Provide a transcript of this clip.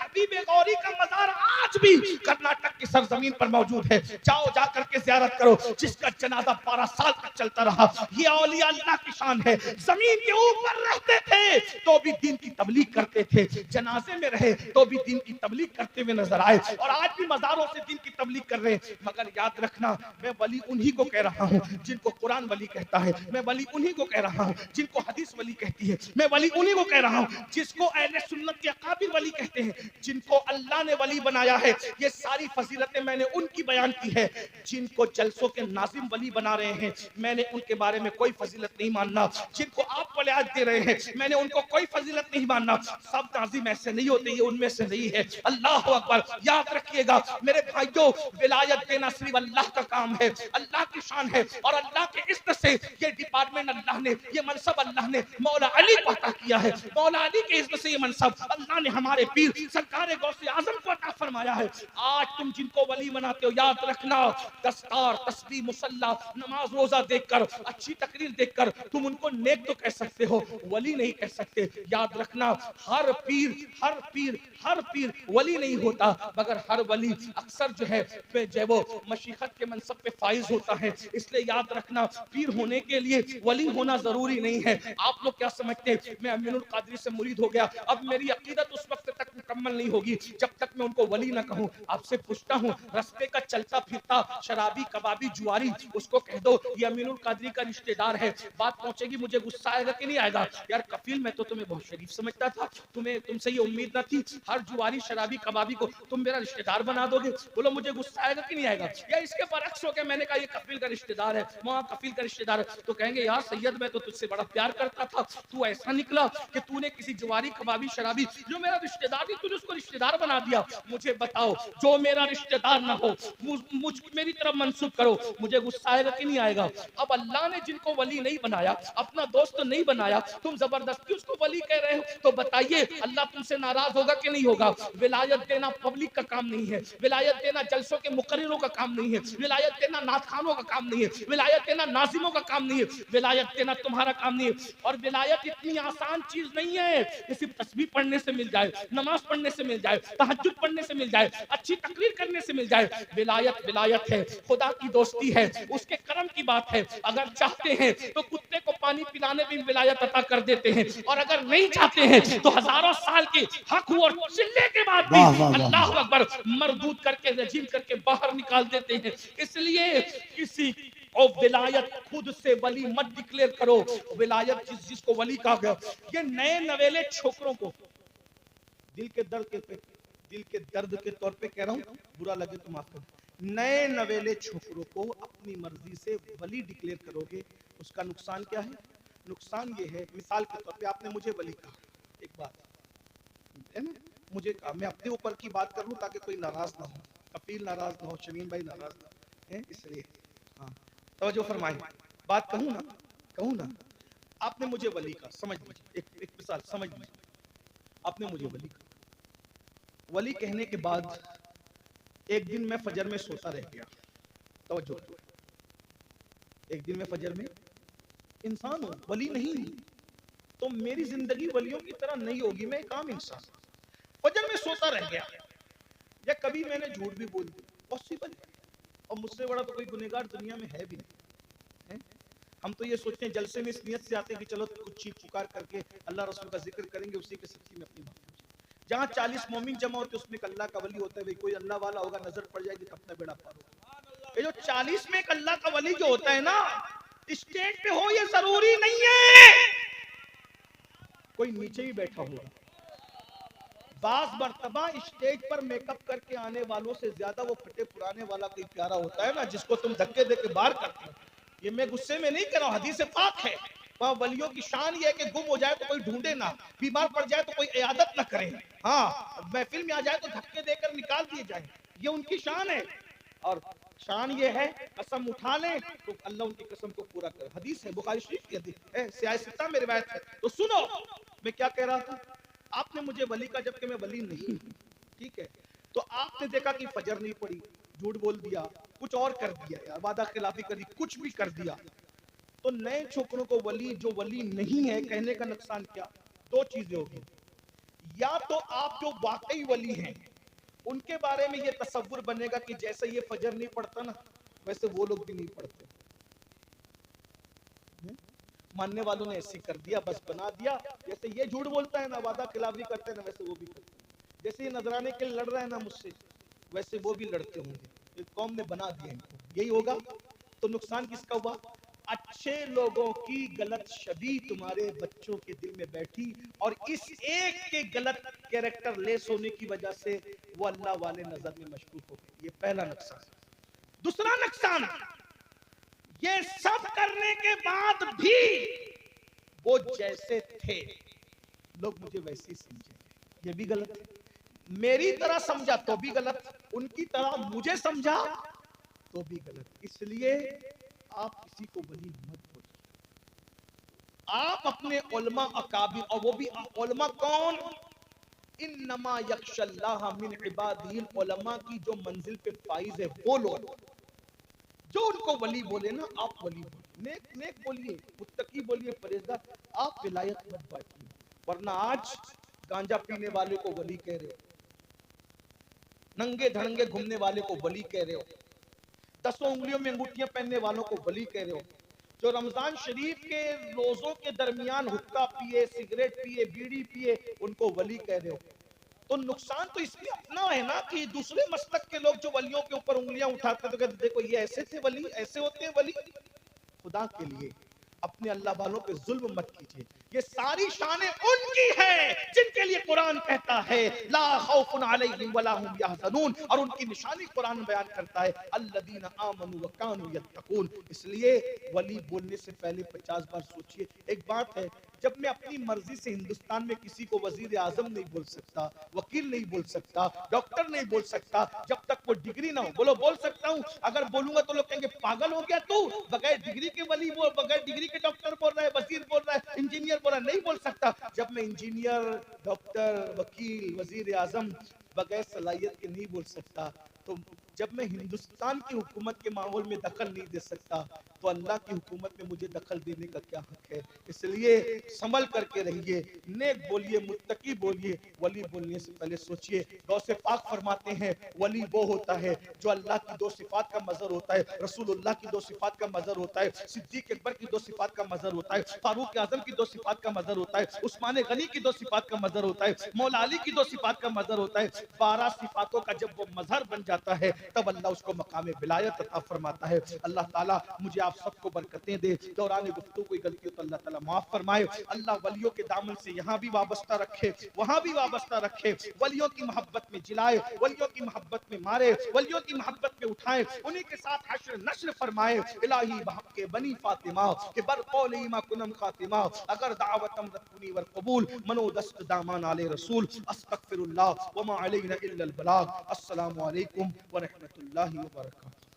हबीब गौरी का मजार आज भी कर्नाटक की सरजमीन पर मौजूद है। जाओ जा करके ज़ियारत करो, जिसका जनाजा 12 साल तक चलता रहा। ये औलिया अल्लाह की शान है। जमीन के ऊपर रहते थे तो भी दीन की तबलीग करते थे, जनाजे में रहे तो भी दीन की तबलीग करते हुए नजर आए, और आज भी मजारों से दीन की तबलीग कर रहे हैं। मगर याद रखना, मैं वली उन्हीं को कह रहा हूँ जिनको कुरान वली कहता है। मैं वली उन्हीं को कह रहा हूँ जिनको हदीस वली कहती है। मैं वली उन्हीं को कह रहा हूँ जिसको अहले सुन्नत के अकाबिर वली कहते हैं, जिनको अल्लाह ने वली बनाया है। ये सारी फजीलतें मैंने उनकी बयान की है। जिनको जलसों के नाजिम वली बना रहे हैं, मैंने उनके बारे में कोई फजीलत नहीं मानना। जिनको आप वलायत दे रहे हैं, मैंने उनको कोई फजीलत नहीं मानना। सब नाजिम ऐसे नहीं होते, ये उनमें से नहीं है। अल्लाह अकबर। याद रखिएगा मेरे भाइयों, विलायत देना सिर्फ अल्लाह का काम है, अल्लाह की शान है, और अल्लाह के इज्जत से ये डिपार्टमेंट अल्लाह ने, ये मनसब अल्लाह ने मौला अली को अता किया है। मौला अली के इज्जत से ये मनसब अल्लाह ने हमारे पीर सरकार गौसे आजम को अता फरमाया है। आज तुम जिनको वली बनाते हो, याद रखना, दस्तार, तस्बीह, मुसल्ला, नमाज रोजा देखकर, अच्छी तकरीर देखकर तुम उनको नेक तो कह सकते हो, वली नहीं कह सकते। याद रखना, हर पीर हर पीर हर पीर वली नहीं होता, मगर हर वली अक्सर जो है वो मशीखत के मनसब पे फाइज होता है। इसलिए याद रखना, पीर होने के लिए वली होना जरूरी नहीं है। आप लोग क्या समझते हैं, मैं अमीनुल कादरी से मुरीद हो गया, अब मेरी अकीदत उस वक्त तक मुकम्मल नहीं होगी जब तक मैं उनको वली ना कहूं। आपसे पूछता हूं, रस्ते का चलता फिरता शराबी कबाबी जुआरी, उसको कह दो ये अमीनुल कादरी का रिश्तेदार है, बात पहुंचेगी, मुझे गुस्सा आएगा कि नहीं आएगा? यार कफील, मैं तो तुम्हें बहुत शरीफ समझता था, तुम्हें तुमसे ये उम्मीद ना थी, हर जुआरी शराबी कबाबी को तुम मेरा रिश्तेदार बना दोगे। बोलो मुझे गुस्सा आएगा कि नहीं आएगा? या इसके बरक्स हो गया, मैंने कहा ये कफील का रिश्तेदार है, वहां कफील का रिश्तेदार है, तो कहेंगे यार सैयद मैं तो तुझसे बड़ा प्यार करता था, तू ऐसा निकला कि तूने किसी जुआरी कबाबी शराबी जो मेरा रिश्तेदार थी, तूने उसको रिश्तेदार बना दिया। मुझे बताओ, जो मेरा रिश्तेदार ना हो मुझ मेरी तरफ मंसूब करो, मुझे गुस्सा आएगा कि नहीं आएगा? अब अल्लाह ने जिनको वली नहीं बनाया, अपना दोस्त नहीं बनाया, तुम जबरदस्ती उसको वली कह रहे हो, तो बताइए अल्लाह तुमसे नाराज होगा कि नहीं होगा? विलायत देना पब्लिक का काम नहीं है, विलायत देना जलसों के मुकर्रिरों का काम नहीं है, विलायत देना नाथखानों का काम नहीं है, विलायत देना नाजिमों का काम नहीं है, विलायत देना तुम्हारा काम नहीं है। और विलायत इतनी आसान चीज नहीं है कि सिर्फ तस्बीह पढ़ने से मिल जाए, नमाज पढ़ने से मिल जाए, तहज्जुद पढ़ने से मिल जाए, अच्छी तकरीर करने से मिल जाए। विलायत विलायत है, खुदा की दोस्ती है, उसके करम की बात है। अगर चाहते हैं तो कुत्ते को पानी पिलाने में विलायत अता कर देते हैं, और अगर नहीं चाहते हैं तो हजारों साल के हक और चिल्ले के बाद भी अल्लाह अकबर मरदूद करके रजीम करके बाहर निकाल देते हैं। इसलिए किसी और विलायत खुद से वली मत डिक्लेयर करो। विलायत जिसको वली कहा गया, ये नए नवेले छोकरों को दिल के दर्द के तौर पे कह रहा हूं, बुरा लगे तो माफ कर। नए नवेले छोकरों को अपनी मर्जी से वली डिक्लेयर करोगे, उसका नुकसान क्या है? नुकसान ये है, मिसाल के तौर पे आपने मुझे वली कहा, एक बात है ना, मुझे कहा, मैं अपने ऊपर की बात कर लूं ताकि कोई नाराज ना हो, कपिल नाराज ना हो, शमीन भाई नाराज ना हो, इसलिए हाँ तवज्जो फरमाइए, बात कहूँ ना, आपने मुझे वली कहा, समझ लीजिए, एक मिसाल समझ लीजिए, आपने मुझे वली कहा, वली कहने के बाद एक दिन मैं फजर में सोता रह गया, तवज्जो, एक दिन मैं फजर में, इंसान हूं, वली नहीं हूं, तो मेरी जिंदगी वलियों की तरह नहीं होगी, मैं एक आम इंसान, फजर में सोता रह गया, या कभी मैंने झूठ भी बोल दिया, पॉसिबल है, और मुझसे बड़ा तो कोई गुनहगार दुनिया में है भी नहीं है? हम तो ये सोचते हैं जलसे में इस नियत से आते हैं कि चलो कुछ चीख पुकार करके अल्लाह रसूल का जिक्र करेंगे, उसी के सच्ची में अपनी बात। जहाँ 40 मोमिन जमा होते उसमें अल्लाह का वली होता है, भाई कोई अल्लाह वाला होगा, नजर पड़ जाएगी तो अपना बेड़ा पार होगा। ये जो 40 में एक अल्लाह का वली जो होता है ना, स्टेज पे हो ये जरूरी नहीं है, कोई नीचे ही बैठा होगा। बास मर्तबा स्टेज पर मेकअप करके आने वालों से ज्यादा वो फटे पुराने वाला कोई प्यारा होता है ना, जिसको तुम धक्के देके बाहर करते हो। ये मैं गुस्से में नहीं कर रहा हूं, हदीस पाक है, वह वलियों की शान ये है कि गुम हो जाए तो कोई ढूंढे ना, बीमार पड़ जाए तो कोई इयादत ना करे, हाँ महफिल में आ जाए तो धक्के देकर निकाल दिए जाए, ये उनकी शान है। और शान ये है, कसम उठा ले तो अल्लाह उनकी कसम को पूरा करे, हदीस है, बुखारी शरीफ की हदीस है, सियासत में रिवायत है। तो सुनो मैं क्या कह रहा था, आपने मुझे वली का, जबकि मैं वली नहीं हूं, ठीक है, तो आपने देखा कि फजर नहीं पड़ी, झूठ बोल दिया, कुछ और कर दिया, यार वादा खिलाफी करी, कुछ भी कर दिया, तो नए छोकरों को वली जो वली नहीं है कहने का नुकसान क्या? दो चीजें होगी, या तो आप जो वाकई वली हैं उनके बारे में ये तसव्वुर बनेगा कि जैसे ये फजर नहीं पढ़ता ना वैसे वो लोग भी नहीं पढ़ते। मानने वालों ने ऐसे कर दिया, बस बना दिया। जैसे ये झूठ बोलता है ना, वादा खिलाफी करते हैं ना, वैसे वो भी करते हैं। जैसे ये नजराने के लिए लड़ रहा है ना मुझसे, वैसे वो भी लड़ते होंगे। एक कौम ने बना दिया इनको, यही होगा। तो नुकसान किसका हुआ? अच्छे लोगों की गलत छवि तुम्हारे बच्चों के दिल में बैठी और इस एक के गलत कैरेक्टर लेस होने की वजह से वो अल्लाह वाले नजर में मशकूक हो गए। ये पहला नुकसान। दूसरा नुकसान, ये सब करने के बाद भी वो जैसे थे लोग मुझे वैसे ही समझेंगे, ये भी गलत है। मेरी तरह समझा तो भी गलत, उनकी तरह मुझे समझा तो भी गलत। इसलिए आप किसी को वली मत बोलिए। आप अपने उलमा अकाबिर, और वो भी उलमा कौन? इन्नमा यख्शल्लाह मिन इबादिल उलमा की जो मंजिल पे फाइज है वो लोग जो उनको वली बोले ना, आप वली बोलिए, नेक नेक बोलिए, मुत्तकी बोलिए, परहेजगार। आप विलायत मत बांटिए, वरना आज गांजा पीने वाले को वली कह रहे हो, नंगे धड़ंगे घूमने वाले को वली कह रहे हो, 10 उंगलियों में अंगूठियां पहनने वालों को वली कह रहे हो, जो रमजान शरीफ के रोजों के दरमियान हुक्का पिए, सिगरेट पिए, बीड़ी पिए, उनको वली कह रहे हो। तो नुकसान तो इसमें अपना है ना कि दूसरे मसलक के लोग जो वलियों के ऊपर उंगलियां उठाते तो कहते देखो ये ऐसे थे वली, ऐसे होते हैं वली। खुदा के लिए अपने अल्लाह वालों पे जुल्म मत कीजिए। ये सारी शानें उनकी है जिनके लिए कुरान कहता है ला खौफुन अलैहिम वला हुम यहज़नून, और उनकी निशानी कुरान बयान करता है अल्लज़ीना आमनू व कानू यत्तकून। इसलिए वली बोलने से पहले 50 बार सोचिए। एक बात है, जब मैं अपनी मर्जी से हिंदुस्तान में किसी को वजीर आजम नहीं बोल सकता, वकील नहीं बोल सकता, डॉक्टर नहीं बोल सकता, जब तक वो डिग्री ना हो। बोलो बोल सकता हूं, अगर बोलूंगा तो लोग कहेंगे पागल हो गया तू, बगैर डिग्री के वली बोल, बगैर डिग्री के डॉक्टर बोल रहा है, वजीर बोल रहा है, इंजीनियर बोल रहा है। नहीं बोल सकता। जब मैं इंजीनियर, डॉक्टर, वकील, वजीर आजम बगैर सलाहियत के नहीं बोल सकता, तो जब मैं हिंदुस्तान की हुकूमत के माहौल में दखल नहीं दे सकता, तो अल्लाह की हुकूमत में मुझे दखल देने का क्या हक है? इसलिए संभल करके रहिए, नेक बोलिए, मुत्तकी बोलिए। वली बोलने से पहले सोचिए। गौसे पाक फरमाते हैं वली वो होता है जो अल्लाह की 2 सिफात का मजहर होता है, रसूलुल्लाह की 2 सिफात का मजहर होता है, सिद्दीक अकबर की 2 सिफात का मजहर होता है, फारूक आजम की 2 सिफात का मजहर होता है, उस्मान गनी की 2 सिफात का मजहर होता है, मौला अली की 2 सिफात का मजहर होता है। 12 सिफातों का जब वो मजहर बन जाता है तब अल्लाह उसको मकाम विलायत अता फरमाता है। अल्लाह ताला मुझे आप सबको बरकतें दे। दौरान गुफ्तगू कोई गलती हो तो अल्लाह ताला माफ फरमाए। अल्लाह वलियों के दामन से यहाँ भी वाबस्ता रखे, वहाँ भी वाबस्ता रखे। वलियों की मोहब्बत में जिलाए, वलियों की मोहब्बत में मारे, वलियों की मोहब्बत में उठाए, उन्हीं के साथ हश्र नश्र फरमाए। इलाही बहक के बनी फातिमा के बर कौल ईमा कुनम खातिमा, अगर दावतम रकुनी वर कबूल मनो दस्त दामान आले रसूल अस्तगफिरुल्लाह व मा अलैना इल्लल बलाग। अस्सलामु अलैकुम व रहमतुल्लाहि व बरकातहू।